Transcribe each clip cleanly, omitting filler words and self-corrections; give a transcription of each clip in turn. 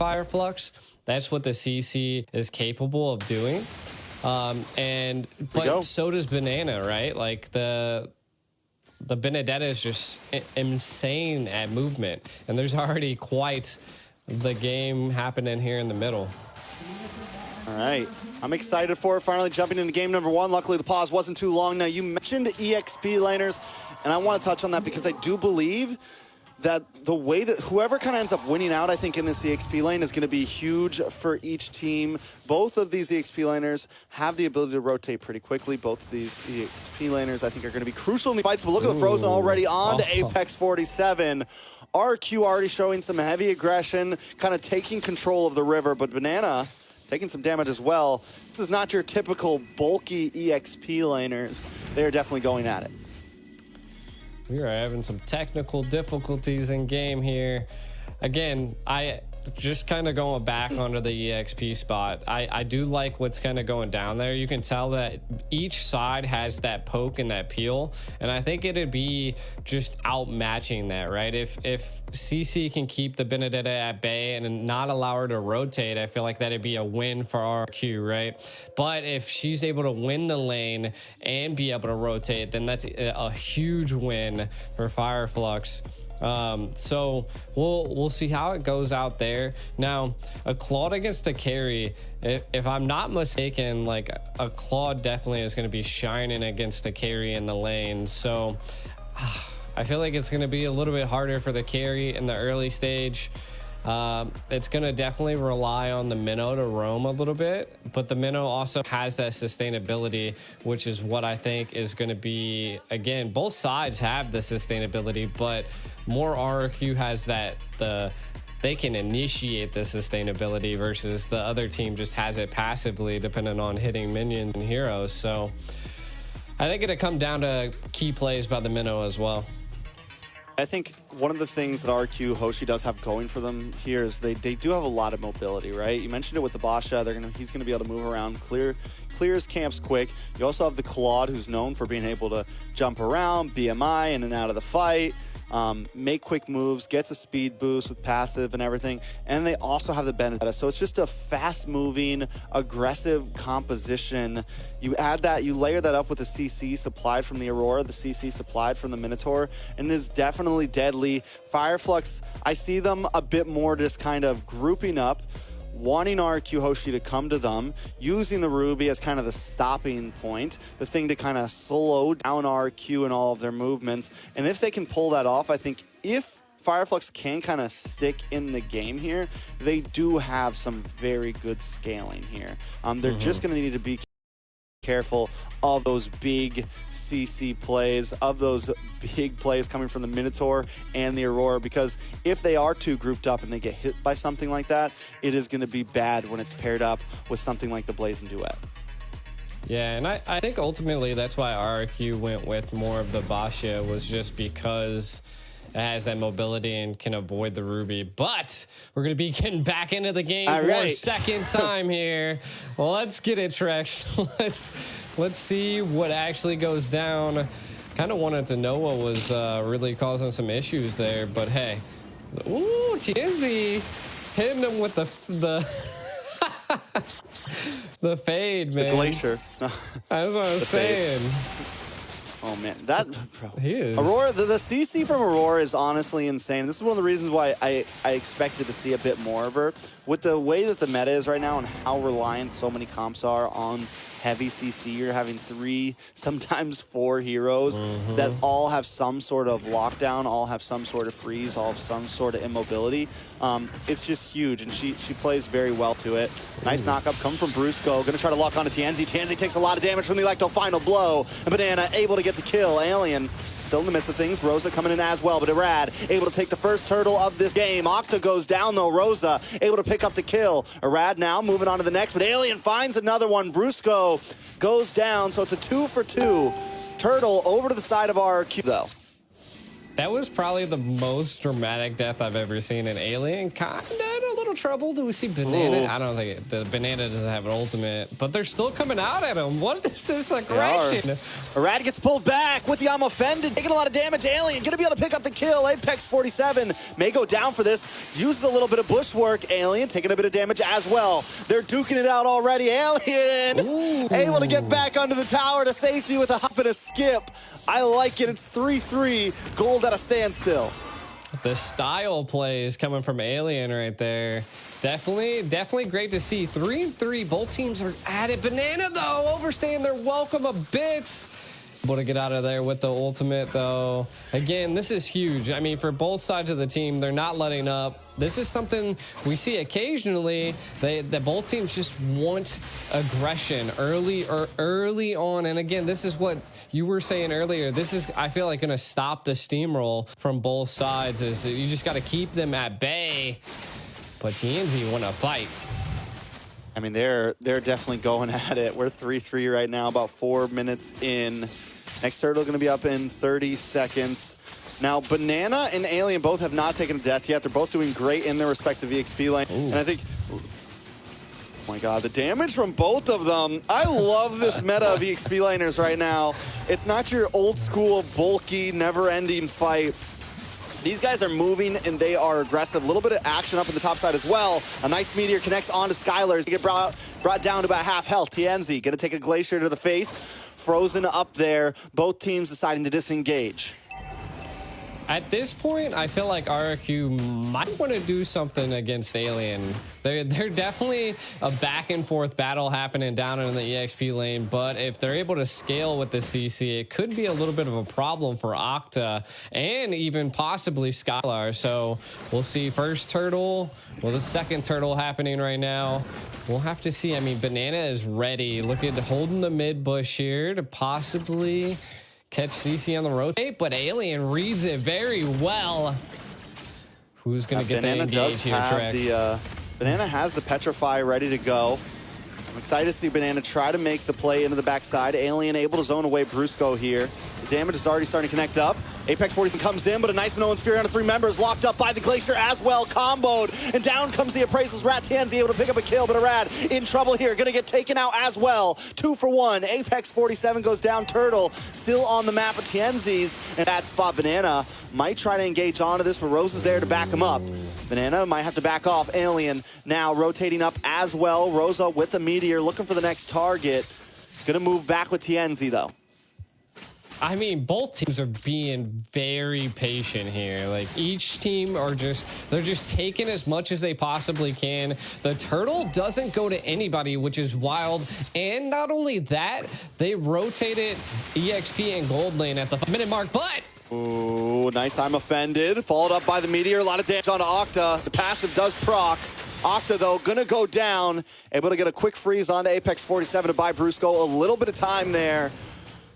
Fire Flux. That's what the CC is capable of doing. But so does Banana, right? Like the Benedetta is just insane at movement, and there's already quite the game happening here in the middle. All right, I'm excited for it. Finally jumping into game number one. Luckily, the pause wasn't too long. Now, you mentioned EXP laners, and I want to touch on that because I do believe that the way that whoever kind of ends up winning out, I think, in this EXP lane is going to be huge for each team. Both of these EXP laners have the ability to rotate pretty quickly. Both of these EXP laners, I think, are going to be crucial in the fights. But look at the Frozen already on to Apex 47. RQ already showing some heavy aggression, kind of taking control of the river, but Banana taking some damage as well. This is not your typical bulky EXP laners. They are definitely going at it. We are having some technical difficulties in game here. Again, I just kind of going back onto the EXP spot. I do like what's kind of going down there. You can tell that each side has that poke and that peel, and I think it'd be just outmatching that, right? If CC can keep the Benedetta at bay and not allow her to rotate, I feel like that'd be a win for RRQ, right? But if she's able to win the lane and be able to rotate, then that's a huge win for Fire Flux. So we'll see how it goes out there. Now, a Claude against a carry, if I'm not mistaken, like a Claude definitely is going to be shining against the carry in the lane. So I feel like it's going to be a little bit harder for the carry in the early stage. It's going to definitely rely on the minnow to roam a little bit, but the minnow also has that sustainability, which is what I think is going to be, again, both sides have the sustainability, but more RRQ has that, they can initiate the sustainability versus the other team just has it passively depending on hitting minions and heroes. So I think it'll come down to key plays by the minnow as well. I think one of the things that RRQ Hoshi does have going for them here is they do have a lot of mobility, right? You mentioned it with the Basha. He's going to be able to move around, clear his camps quick. You also have the Claude, who's known for being able to jump around, BMI in and out of the fight, make quick moves, gets a speed boost with passive and everything. And they also have the Benedetta. So it's just a fast-moving, aggressive composition. You add that, you layer that up with the CC supplied from the Aurora, the CC supplied from the Minotaur, and it is definitely deadly. Fire Flux, I see them a bit more just kind of grouping up, wanting RRQ Hoshi to come to them, using the Ruby as kind of the stopping point, the thing to kind of slow down RRQ and all of their movements. And if they can pull that off, I think if Fire Flux can kind of stick in the game here, they do have some very good scaling here. They're just going to need to be careful of those big CC plays, of those big plays coming from the Minotaur and the Aurora, because if they are too grouped up and they get hit by something like that, it is going to be bad when it's paired up with something like the Blazing Duet. Yeah, and I think ultimately that's why RRQ went with more of the Basha, was just because it has that mobility and can avoid the Ruby. But we're going to be getting back into the game for a second time here. Well, let's get it, Trex. Let's see what actually goes down. Kind of wanted to know what was really causing some issues there, but hey. Ooh, Tienzi hitting him with the the fade, man. The glacier. That's what I was saying. Oh man, that bro. He is. Aurora, the CC from Aurora is honestly insane. This is one of the reasons why I expected to see a bit more of her. With the way that the meta is right now and how reliant so many comps are on heavy CC, you're having 3, sometimes 4 heroes that all have some sort of lockdown, all have some sort of freeze, all have some sort of immobility. It's just huge, and she plays very well to it. Nice knockup come from Brusco. Gonna try to lock onto Tienzi. Tienzi takes a lot of damage from the Electo final blow. And Banana able to get the kill. Alien still in the midst of things. Rosa coming in as well, but Irad able to take the first turtle of this game. Octa goes down though. Rosa able to pick up the kill. Irad now moving on to the next, but Alien finds another one. Brusco goes down, so it's a 2 for 2. Turtle over to the side of RRQ though. That was probably the most dramatic death I've ever seen in Alien. Kinda a little little trouble. Do we see Banana? Ooh. I don't think the Banana doesn't have an ultimate, but they're still coming out at him. What is this aggression? Arad gets pulled back with the I'm offended, taking a lot of damage. Alien gonna be able to pick up the kill. Apex 47 may go down for this. Uses a little bit of bush work. Alien taking a bit of damage as well. They're duking it out already. Alien able to get back under the tower to safety with a hop and a skip. I like it. It's 3-3. Gold at a standstill. The style play is coming from Alien right there. Definitely great to see. 3-3. Both teams are at it. Banana, though, overstaying their welcome a bit. Able to get out of there with the ultimate, though. Again, this is huge. I mean, for both sides of the team, they're not letting up. This is something we see occasionally. That both teams just want aggression early on. And again, this is what you were saying earlier. This is, I feel like, going to stop the steamroll from both sides. Is you just got to keep them at bay. But TNZ want to fight. I mean, they're definitely going at it. We're 3-3 right now, about 4 minutes in. Next turtle going to be up in 30 seconds. Now, Banana and Alien both have not taken a death yet. They're both doing great in their respective EXP lane. Ooh. And I think, oh my God, the damage from both of them. I love this meta of EXP laners right now. It's not your old school, bulky, never-ending fight. These guys are moving and they are aggressive. A little bit of action up in the top side as well. A nice meteor connects onto Skylar. They get brought down to about half health. TNZ gonna take a glacier to the face. Frozen up there. Both teams deciding to disengage. At this point, I feel like RRQ might want to do something against Alien. They're definitely a back and forth battle happening down in the EXP lane, but if they're able to scale with the CC, it could be a little bit of a problem for Octa and even possibly Skylar. So we'll see first turtle. Well, the second turtle happening right now. We'll have to see. I mean, Banana is ready. Look at holding the mid bush here to possibly catch CC on the rotate, but Alien reads it very well. Who's going to get that engage here, Trex? Banana has the Petrify ready to go. I'm excited to see Banana try to make the play into the backside. Alien able to zone away Brusco here. The damage is already starting to connect up. Apex 47 comes in, but a nice Minoan Fury on 3 members, locked up by the Glacier as well, comboed, and down comes the Appraisal's Rat. TNZ able to pick up a kill, but Arad in trouble here, gonna get taken out as well. 2 for 1. Apex 47 goes down. Turtle still on the map of TNZ's, and that spot Banana might try to engage onto this, but Rose is there to back him up. Banana might have to back off. Alien now rotating up as well. Rosa with the meteor, looking for the next target. Gonna move back with TNZ though. I mean, both teams are being very patient here. Like, each team are they're just taking as much as they possibly can. The turtle doesn't go to anybody, which is wild. And not only that, they rotated EXP and gold lane at the 5-minute mark, but ooh, nice. I'm offended. Followed up by the meteor. A lot of damage on Octa. The passive does proc. Octa, though, gonna go down. Able to get a quick freeze onto Apex 47 to buy Brusco a little bit of time there.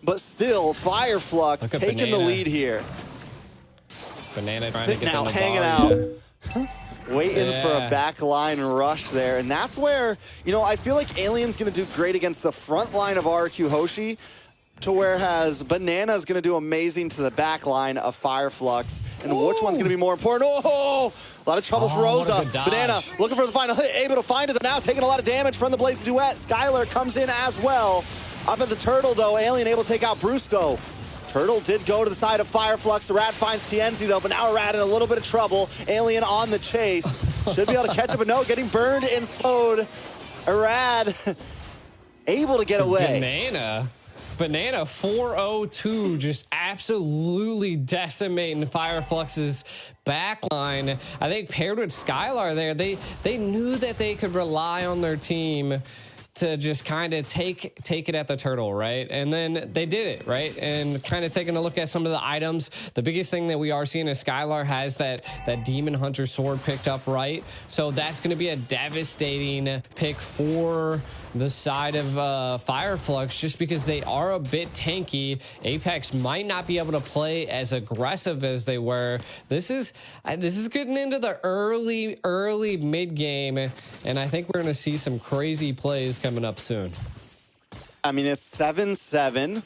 But still, Fire Flux taking the lead here. Banana trying to get out, hanging out. Waiting for a backline rush there. And that's where, you know, I feel like Alien's going to do great against the front line of RRQ Hoshi, to whereas Banana's going to do amazing to the back line of Fire Flux. And which one's going to be more important? Oh, a lot of trouble for Rosa. Banana looking for the final hit, able to find it. Now taking a lot of damage from the Blaze Duet. Skylar comes in as well. Up at the turtle, though, Alien able to take out Brusco. Turtle did go to the side of Fire Flux. Arad finds TNZ, though, but now Arad in a little bit of trouble. Alien on the chase. Should be able to catch up, but no, getting burned and slowed. Arad able to get away. Banana 402, just absolutely decimating Fire Flux's backline. I think paired with Skylar there, they knew that they could rely on their team to just kind of take it at the turtle, right? And then they did it, right? And kind of taking a look at some of the items. The biggest thing that we are seeing is Skylar has that Demon Hunter sword picked up, right? So that's going to be a devastating pick for the side of Fire Flux, just because they are a bit tanky. Apex might not be able to play as aggressive as they were. This is getting into the early mid game, and I think we're going to see some crazy plays coming up soon. I mean, it's 7-7.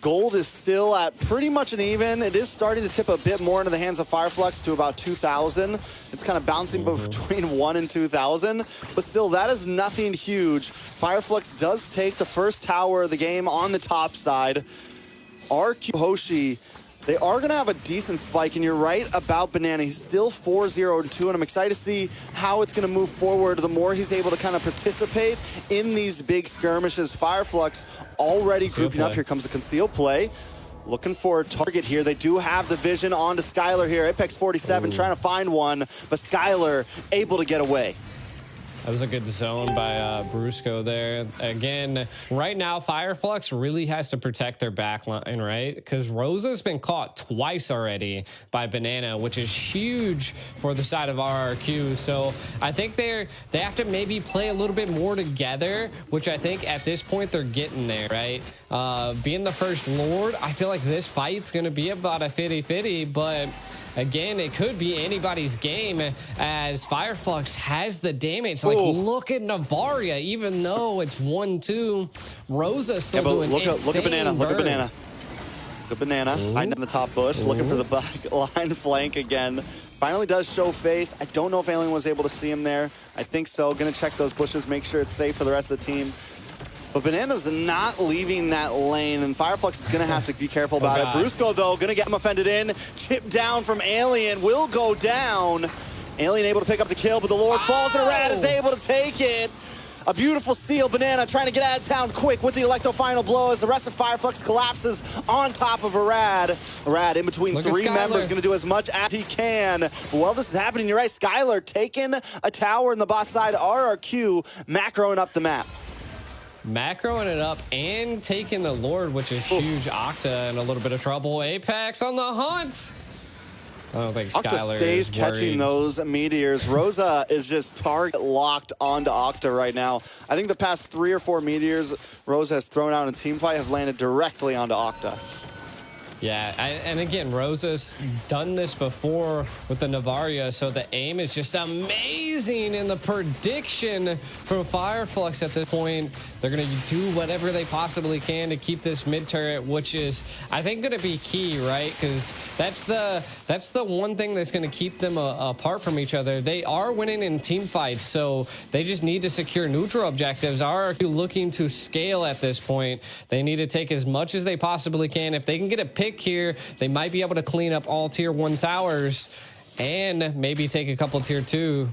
Gold is still at pretty much an even. It is starting to tip a bit more into the hands of Fireflux to about 2,000. It's kind of bouncing between 1 and 2,000, but still, that is nothing huge. Fireflux does take the first tower of the game on the top side. RRQ Hoshi, they are going to have a decent spike, and you're right about Banana. He's still 4-0-2, and I'm excited to see how it's going to move forward the more he's able to kind of participate in these big skirmishes. Fireflux already grouping up. Here comes the conceal play. Looking for a target here. They do have the vision onto Skylar here. Apex 47 trying to find one, but Skylar able to get away. That was a good zone by Brusco there. Again, right now, Fireflux really has to protect their back line, right? Because Rosa's been caught twice already by Banana, which is huge for the side of RRQ. So I think they have to maybe play a little bit more together, which I think at this point they're getting there, right? Being the first Lord, I feel like this fight's going to be about a 50-50, but again, it could be anybody's game as Fireflux has the damage. Like, look at Navaria, even though it's 1-2, Rosa still doing look at Banana, look at burn. Banana. Good Banana, hiding in the top bush, looking for the back line flank again. Finally does show face. I don't know if Alien was able to see him there. I think so. Gonna check those bushes, make sure it's safe for the rest of the team. But Banana's not leaving that lane, and Fireflux is going to have to be careful about it. Brusco, though, going to get him offended in. Chip down from Alien, will go down. Alien able to pick up the kill, but the Lord falls, and Rad is able to take it. A beautiful steal. Banana trying to get out of town quick with the Electro final blow as the rest of Fireflux collapses on top of Arad. Arad in between three members, going to do as much as he can. While this is happening, you're right, Skylar taking a tower in the boss side. RRQ macroing up the map. Macroing it up and taking the Lord, which is huge. Octa in a little bit of trouble. Apex on the hunt. I don't think Skylar stays is catching those meteors. Rosa is just target locked onto Octa right now. I think the past 3 or 4 meteors Rosa has thrown out in a team fight have landed directly onto Octa. Yeah, and again, Rosa's done this before with the Navaria, so the aim is just amazing, and the prediction from Fireflux at this point, they're going to do whatever they possibly can to keep this mid turret, which is, I think, going to be key, right? Because that's the one thing that's going to keep them apart from each other. They are winning in team fights, so they just need to secure neutral objectives. RRQ looking to scale at this point. They need to take as much as they possibly can. If they can get a pick here, they might be able to clean up all tier 1 towers and maybe take a couple tier 2.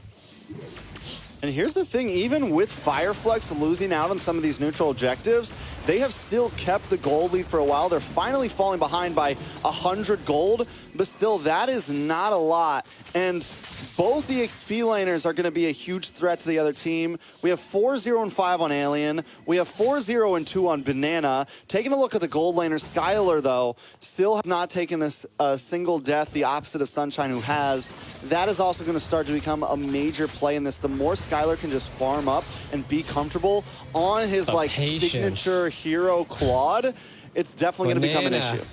And here's the thing, even with Fireflux losing out on some of these neutral objectives, they have still kept the gold lead for a while. They're finally falling behind by 100 gold, but still, that is not a lot. And both the XP laners are going to be a huge threat to the other team. We have 4-0-5 on Alien. We have 4-0-2 on Banana. Taking a look at the gold laner, Skylar, though, still has not taken a single death, the opposite of Sunshine, who has. That is also going to start to become a major play in this. The more Skylar can just farm up and be comfortable on his signature hero Claude, it's definitely going to become an issue.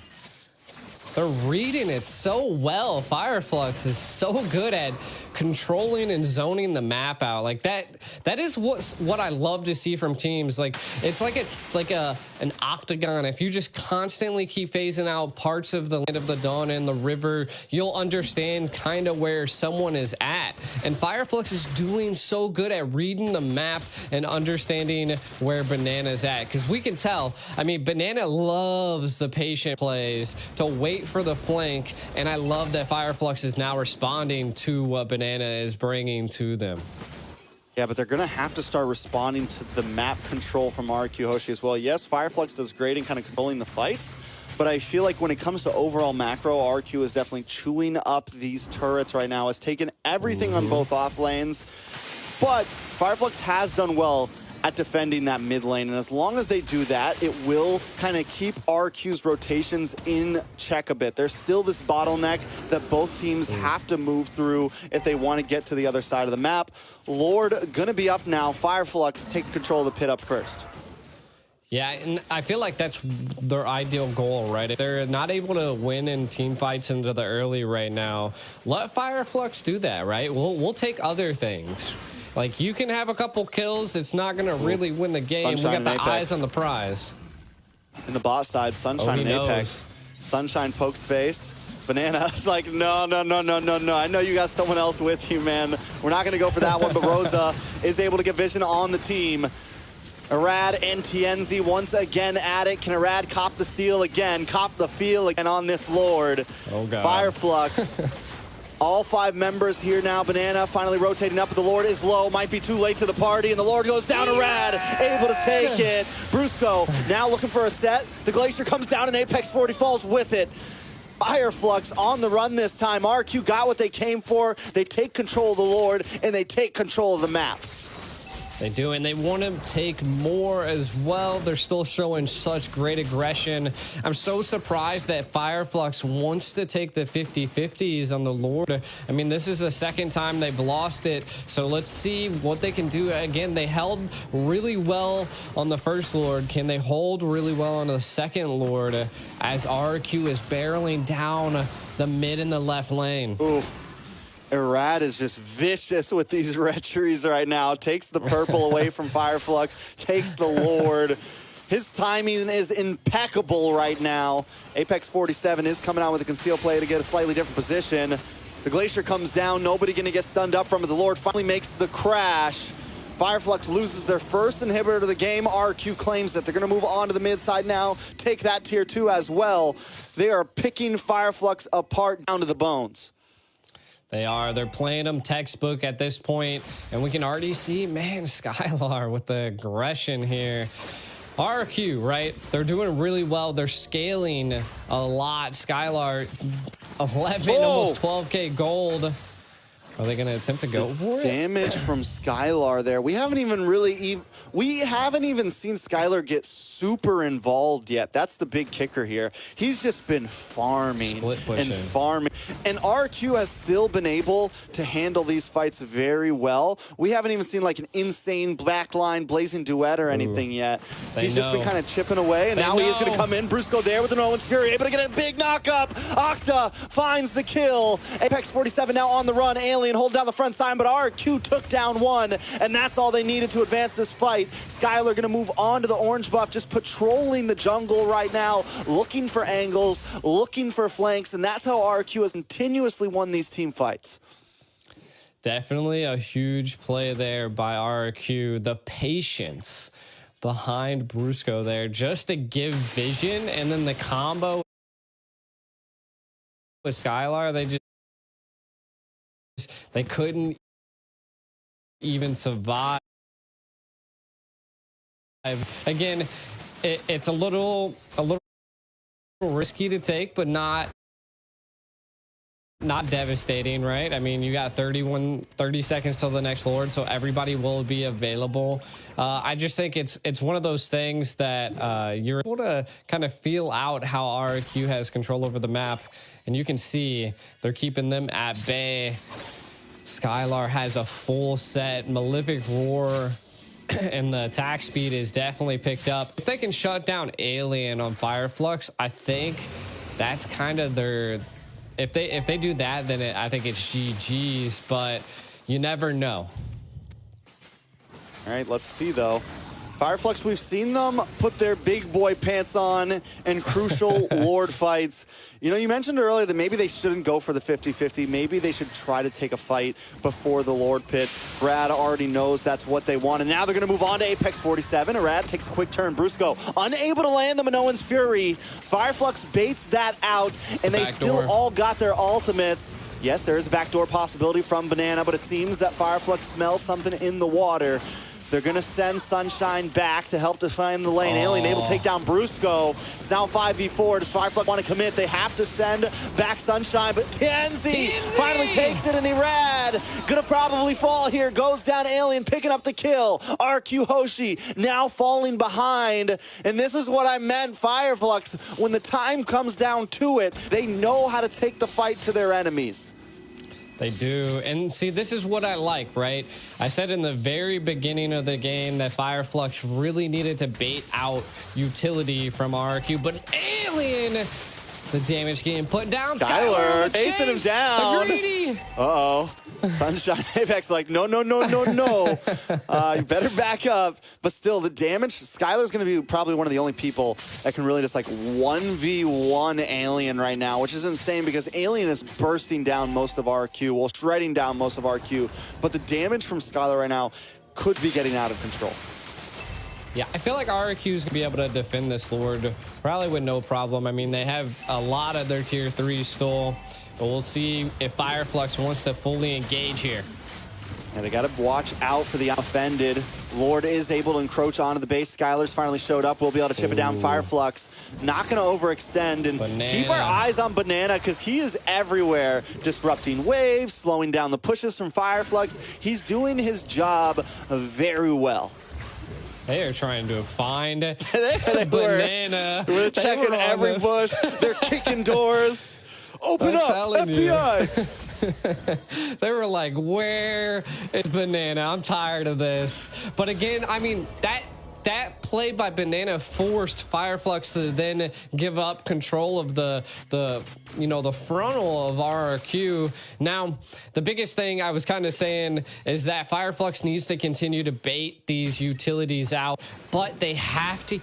They're reading it so well. Fireflux is so good at controlling and zoning the map out. Like that is what I love to see from teams. Like it's like an octagon. If you just constantly keep phasing out parts of the Land of the Dawn and the river, you'll understand kind of where someone is at. And Fireflux is doing so good at reading the map and understanding where Banana's at. Because we can tell, I mean, Banana loves the patient plays to wait for the flank. And I love that Fireflux is now responding to what Banana is bringing to them. Yeah, but they're going to have to start responding to the map control from RRQ Hoshi as well. Yes, Fireflux does great in kind of controlling the fights, but I feel like when it comes to overall macro, RRQ is definitely chewing up these turrets right now, has taken everything on both off lanes, but Fireflux has done well at defending that mid lane, and as long as they do that, it will kind of keep RQ's rotations in check a bit. There's still this bottleneck that both teams have to move through if they want to get to the other side of the map. Lord gonna be up now. Fireflux take control of the pit up first. Yeah, and I feel like that's their ideal goal, right? If they're not able to win in team fights into the early right now, let Fireflux do that, right? We'll take other things. Like, you can have a couple kills. It's not going to really win the game. Sunshine, we got the eyes on the prize. in the bot side. Sunshine and Apex. Sunshine pokes face. Banana's like, no. I know you got someone else with you, man. We're not going to go for that one, but Rosa is able to get vision on the team. Arad and Tienzi once again at it. Can Arad cop the steal again? Cop the feel again on this Lord. Oh, God. Fire Flux. All 5 members here now. Banana finally rotating up, but the Lord is low. Might be too late to the party, and the Lord goes down. Arad able to take it. Brusco now looking for a set. The Glacier comes down, and Apex 40 falls with it. Fire Flux on the run this time. RRQ got what they came for. They take control of the Lord, and they take control of the map. They do, and they want to take more as well. They're still showing such great aggression. I'm so surprised that Fireflux wants to take the 50-50s on the Lord. I mean, this is the second time they've lost it, so let's see what they can do. Again, they held really well on the first Lord. Can they hold really well on the second Lord as RRQ is barreling down the mid and the left lane? Ooh. Arad is just vicious with these red trees right now. Takes the purple away from Fireflux. Takes the Lord. His timing is impeccable right now. Apex 47 is coming out with a conceal play to get a slightly different position. The Glacier comes down. Nobody going to get stunned up from it. The Lord finally makes the crash. Fireflux loses their first inhibitor of the game. RRQ claims that they're going to move on to the mid side now. Take that tier 2 as well. They are picking Fireflux apart down to the bones. They are. They're playing them textbook at this point, and we can already see, man, Skylar with the aggression here. RRQ, right? They're doing really well. They're scaling a lot. Skylar, 11, almost 12K gold. Are they going to attempt to go for it? Damage from Skylar there. We haven't even seen Skylar get super involved yet. That's the big kicker here. He's just been farming and farming. And RRQ has still been able to handle these fights very well. We haven't even seen like an insane backline blazing duet or anything yet. He's just been kind of chipping away, and now he is going to come in. Brusco there with the Nolan's Fury, able to get a big knockup. Octa finds the kill. Apex 47 now on the run. Alien holds down the front side, but RRQ took down one, and that's all they needed to advance this fight. Skylar going to move on to the orange buff, just patrolling the jungle right now, looking for angles, looking for flanks, and that's how RRQ has continuously won these team fights. Definitely a huge play there by RRQ. The patience behind Brusco there just to give vision, and then the combo with Skylar, they couldn't even survive. Again, it's a little risky to take, but not devastating, right? I mean, you got 30 seconds till the next Lord, so everybody will be available. I just think it's one of those things that you're able to kind of feel out how RRQ has control over the map, and you can see they're keeping them at bay. Skylar has a full set. Malefic Roar and the attack speed is definitely picked up. If they can shut down Alien on Fireflux, I think that's kind of their... If they do that, then I think it's GG's, but you never know. All right, let's see, though. Fireflux, we've seen them put their big boy pants on in crucial Lord fights. You know, you mentioned earlier that maybe they shouldn't go for the 50-50. Maybe they should try to take a fight before the Lord pit. Brad already knows that's what they want, and now they're going to move on to Apex 47. Arad takes a quick turn. Brusco unable to land the Minoan's Fury. Fireflux baits that out, and they still all got their ultimates. Yes, there is a backdoor possibility from Banana, but it seems that Fireflux smells something in the water. They're going to send Sunshine back to help define the lane. Alien able to take down Brusco. It's now 5v4. Does Fireflux want to commit? They have to send back Sunshine, but Tienzi finally takes it, and Arad going to probably fall here. Goes down Alien, picking up the kill. RRQ Hoshi now falling behind, and this is what I meant, Fireflux. When the time comes down to it, they know how to take the fight to their enemies. They do. And see, this is what I like, right? I said in the very beginning of the game that Fireflux really needed to bait out utility from RRQ, but Alien, the damage getting put down. Skylar chasing him down. Greedy. Uh-oh. Sunshine Apex like, no. You better back up. But still, the damage, Skylar's going to be probably one of the only people that can really just like 1v1 Alien right now, which is insane because Alien is bursting down most of RRQ, well, shredding down most of RRQ. But the damage from Skylar right now could be getting out of control. Yeah, I feel like RRQ is going to be able to defend this Lord probably with no problem. I mean, they have a lot of their tier 3 stole, but we'll see if Flux wants to fully engage here. And they got to watch out for the offended. Lord is able to encroach onto the base. Skylar's finally showed up. We'll be able to chip it down. Flux not going to overextend. And keep our eyes on Banana because he is everywhere, disrupting waves, slowing down the pushes from Flux. He's doing his job very well. They are trying to find Banana. We're checking every bush. They're kicking doors. Open up, FBI. They were like, where is Banana? I'm tired of this. But again, I mean, that play by Banana forced Flux to then give up control of the frontal of RRQ. Now, the biggest thing I was kind of saying is that Flux needs to continue to bait these utilities out, but they have to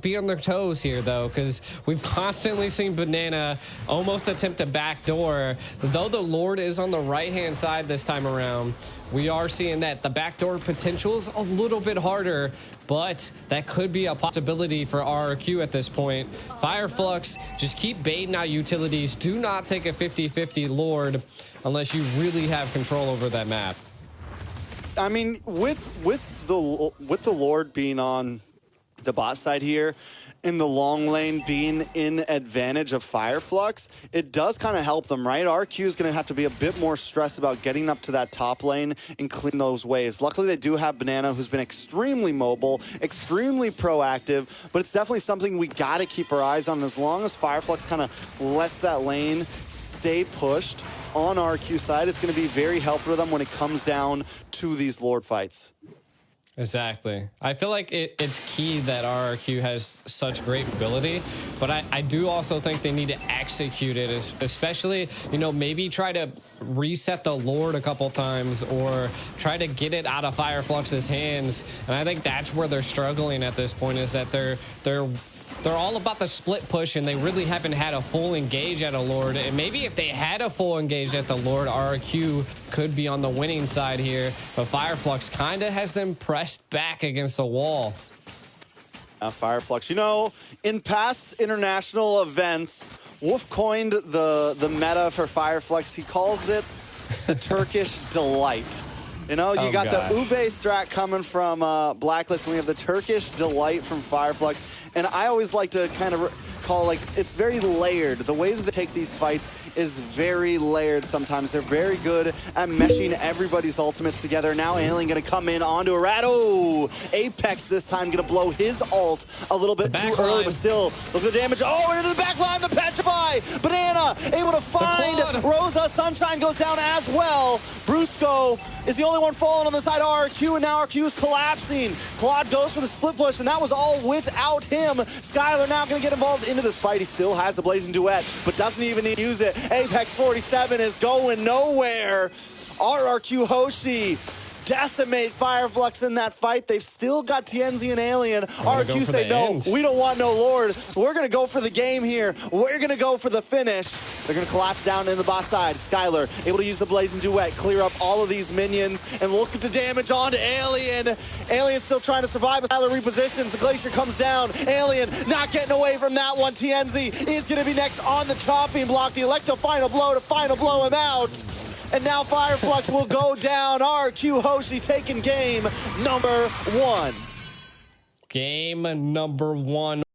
be on their toes here though, because we've constantly seen Banana almost attempt a backdoor. Though the Lord is on the right-hand side this time around, we are seeing that the backdoor potential is a little bit harder, but that could be a possibility for RRQ at this point. Flux, just keep baiting out utilities. Do not take a 50-50 Lord unless you really have control over that map. I mean, with the Lord being on the bot side here, in the long lane being in advantage of Flux, it does kind of help them, right? RQ is going to have to be a bit more stressed about getting up to that top lane and clean those waves. Luckily, they do have Banana, who's been extremely mobile, extremely proactive, but it's definitely something we got to keep our eyes on. As long as Flux kind of lets that lane stay pushed on RQ side, it's going to be very helpful for them when it comes down to these Lord fights. Exactly. I feel like it's key that RRQ has such great ability, but I do also think they need to execute it, especially, maybe try to reset the Lord a couple times or try to get it out of Flux's hands. And I think that's where they're struggling at this point, is that they're all about the split push, and they really haven't had a full engage at a Lord. And maybe if they had a full engage at the Lord, RRQ could be on the winning side here. But Flux kind of has them pressed back against the wall. Flux, in past international events, Wolf coined the meta for Flux. He calls it the Turkish delight. You got the Ube strat coming from Blacklist, and we have the Turkish delight from Flux. And I always like to kind of call, it's very layered. The way that they take these fights is very layered sometimes. They're very good at meshing everybody's ultimates together. Now Alien going to come in onto a rat. Oh, Apex this time going to blow his ult a little bit too early, but still, look at the damage. Oh, into the back line, the Petrify. Banana able to find Rosa. Sunshine goes down as well. Brusco is the only one falling on the side of RRQ, and now RRQ is collapsing. Claude goes for the split push, and that was all without him. Skylar now going to get involved into this fight. He still has the Blazing Duet, but doesn't even need to use it. Apex 47 is going nowhere. RRQ Hoshi decimate Flux in that fight. They've still got TNZ and Alien. RRQ say, no, we don't want no Lord. We're going to go for the game here. We're going to go for the finish. They're going to collapse down in the boss side. Skylar able to use the Blazing Duet, clear up all of these minions, and look at the damage onto Alien. Alien still trying to survive. Skylar repositions. The Glacier comes down. Alien not getting away from that one. TNZ is going to be next on the chopping block. The Electro final blow to final blow him out. And now Flux will go down. RRQ Hoshi taking game number 1. Game number 1.